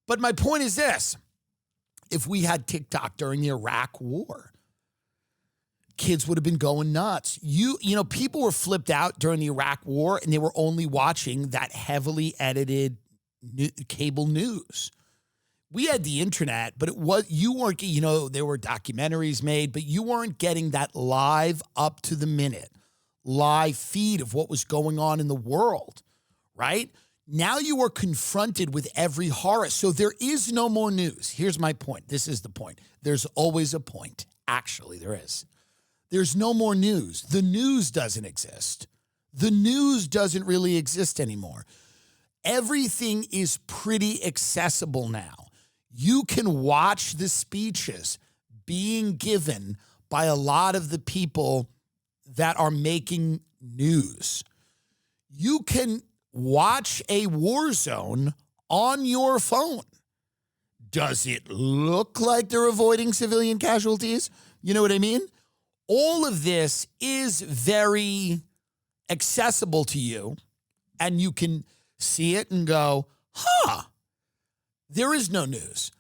But my point is this. If we had TikTok during the Iraq war, kids would have been going nuts. You know, people were flipped out during the Iraq war and they were only watching that heavily edited cable news. We had the internet, but you weren't, you know, there were documentaries made, but you weren't getting that live up to the minute, live feed of what was going on in the world, right? Now you are confronted with every horror. So there is no more news. Here's my point. This is the point. There's always a point. Actually, there is. There's no more news. The news doesn't exist. The news doesn't really exist anymore. Everything is pretty accessible now. You can watch the speeches being given by a lot of the people that are making news. You can watch a war zone on your phone. Does it look like they're avoiding civilian casualties? You know what I mean? All of this is very accessible to you, and you can see it and go, there is no news.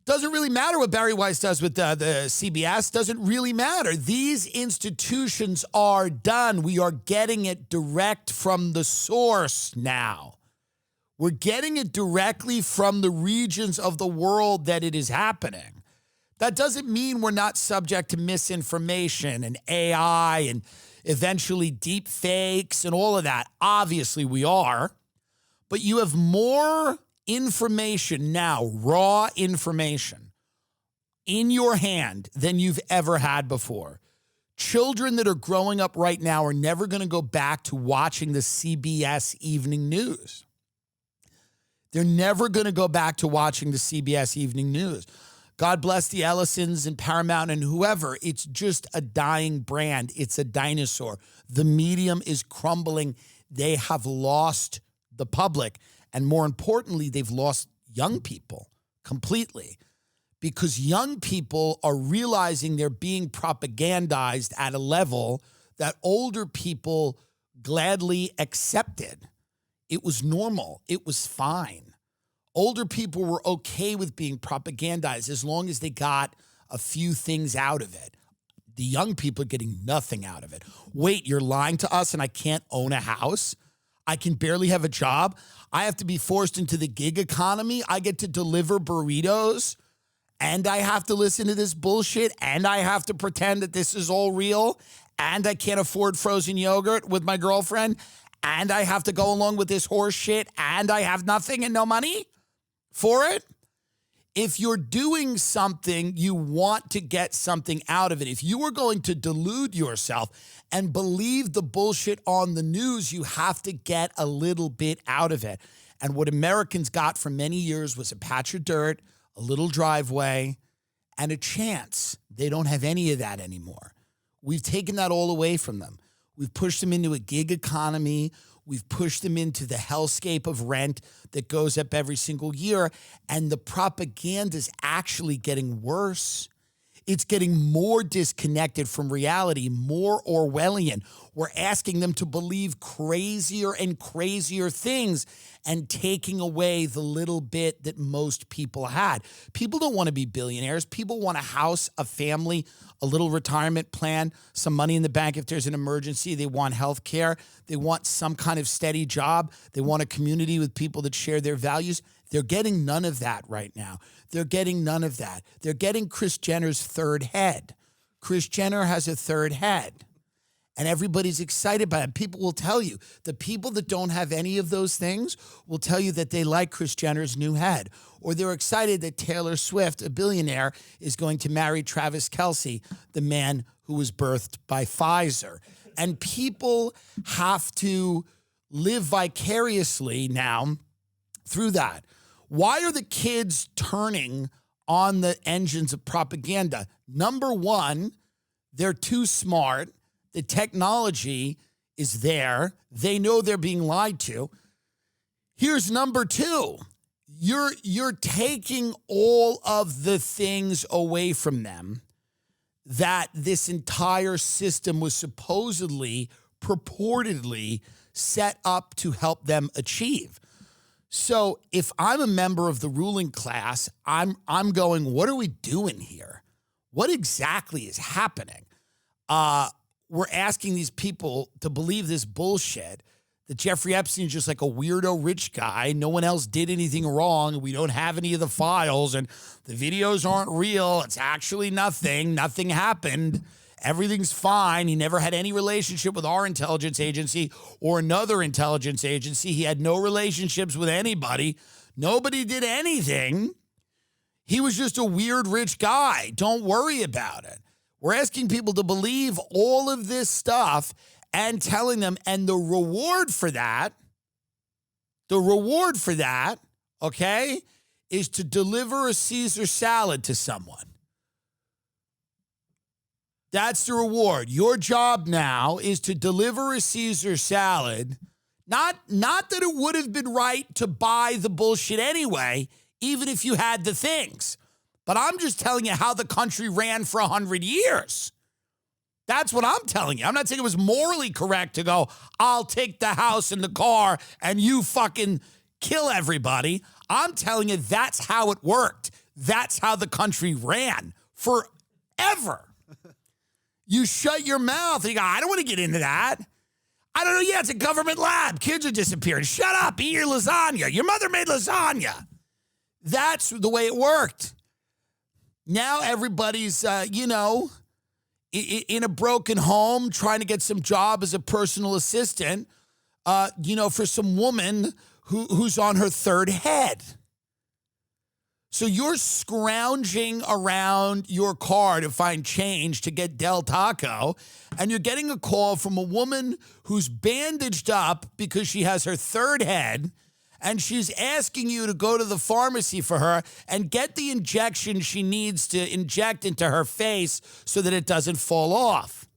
Doesn't really matter what Barry Weiss does with the CBS. Doesn't really matter. These institutions are done. We are getting it direct from the source now. We're getting it directly from the regions of the world that it is happening. That doesn't mean we're not subject to misinformation and AI and eventually deep fakes and all of that. Obviously, we are. But you have more information now, raw information, in your hand than you've ever had before. Children that are growing up right now are never going to go back to watching the CBS evening news. They're never going to go back to watching the CBS evening news. God bless the Ellisons and Paramount and whoever. It's just a dying brand. It's a dinosaur. The medium is crumbling. They have lost the public. And more importantly, they've lost young people completely, because young people are realizing they're being propagandized at a level that older people gladly accepted. It was normal. It was fine. Older people were okay with being propagandized as long as they got a few things out of it. The young people are getting nothing out of it. Wait, you're lying to us and I can't own a house? I can barely have a job? I have to be forced into the gig economy? I get to deliver burritos? And I have to listen to this bullshit? And I have to pretend that this is all real? And I can't afford frozen yogurt with my girlfriend? And I have to go along with this horse shit? And I have nothing and no money for it? If you're doing something, you want to get something out of it. If you are going to delude yourself and believe the bullshit on the news, you have to get a little bit out of it. And what Americans got for many years was a patch of dirt, a little driveway, and a chance. They don't have any of that anymore. We've taken that all away from them. We've pushed them into a gig economy. We've pushed them into the hellscape of rent that goes up every single year. And the propaganda is actually getting worse. It's getting more disconnected from reality, more Orwellian. We're asking them to believe crazier and crazier things and taking away the little bit that most people had. People don't want to be billionaires. People want a house, a family, a little retirement plan, some money in the bank if there's an emergency. They want health care. They want some kind of steady job. They want a community with people that share their values. They're getting none of that right now. They're getting none of that. They're getting Kris Jenner's third head. Kris Jenner has a third head. And everybody's excited by it. People will tell you, the people that don't have any of those things will tell you that they like Kris Jenner's new head. Or they're excited that Taylor Swift, a billionaire, is going to marry Travis Kelce, the man who was birthed by Pfizer. And people have to live vicariously now through that. Why are the kids turning on the engines of propaganda? Number one, they're too smart. The technology is there. They know they're being lied to. Here's number two. You're taking all of the things away from them that this entire system was supposedly, purportedly set up to help them achieve. So if I'm a member of the ruling class, I'm going, what are we doing here? What exactly is happening? We're asking these people to believe this bullshit that Jeffrey Epstein's just like a weirdo rich guy. No one else did anything wrong. We don't have any of the files, and the videos aren't real. It's actually nothing. Nothing happened. Everything's fine. He never had any relationship with our intelligence agency or another intelligence agency. He had no relationships with anybody. Nobody did anything. He was just a weird rich guy. Don't worry about it. We're asking people to believe all of this stuff and telling them, and the reward for that, okay, is to deliver a Caesar salad to someone. That's the reward. Your job now is to deliver a Caesar salad. Not that it would have been right to buy the bullshit anyway, even if you had the things. But I'm just telling you how the country ran for 100 years. That's what I'm telling you. I'm not saying it was morally correct to go, I'll take the house and the car and you fucking kill everybody. I'm telling you that's how it worked. That's how the country ran forever. You shut your mouth and you go, I don't want to get into that. I don't know. Yeah, it's a government lab. Kids are disappearing. Shut up. Eat your lasagna. Your mother made lasagna. That's the way it worked. Now everybody's, in a broken home trying to get some job as a personal assistant, for some woman who's on her third head. So you're scrounging around your car to find change to get Del Taco, and you're getting a call from a woman who's bandaged up because she has her third head, and she's asking you to go to the pharmacy for her and get the injection she needs to inject into her face so that it doesn't fall off.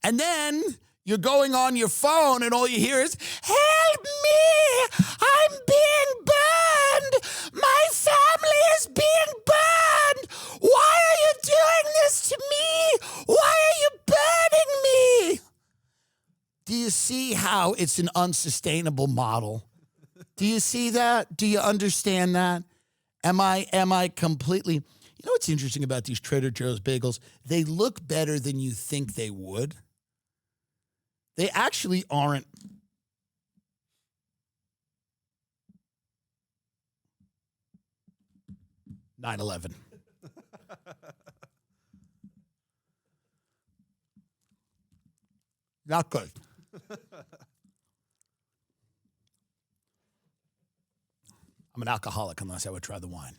And then you're going on your phone and all you hear is, help me, I'm being burned. My family is being burned. Why are you doing this to me? Why are you burning me? Do you see how it's an unsustainable model? Do you see that? Do you understand that? Am I completely... You know what's interesting about these Trader Joe's bagels? They look better than you think they would. They actually aren't. "9/11." Not good. I'm an alcoholic unless I would try the wine.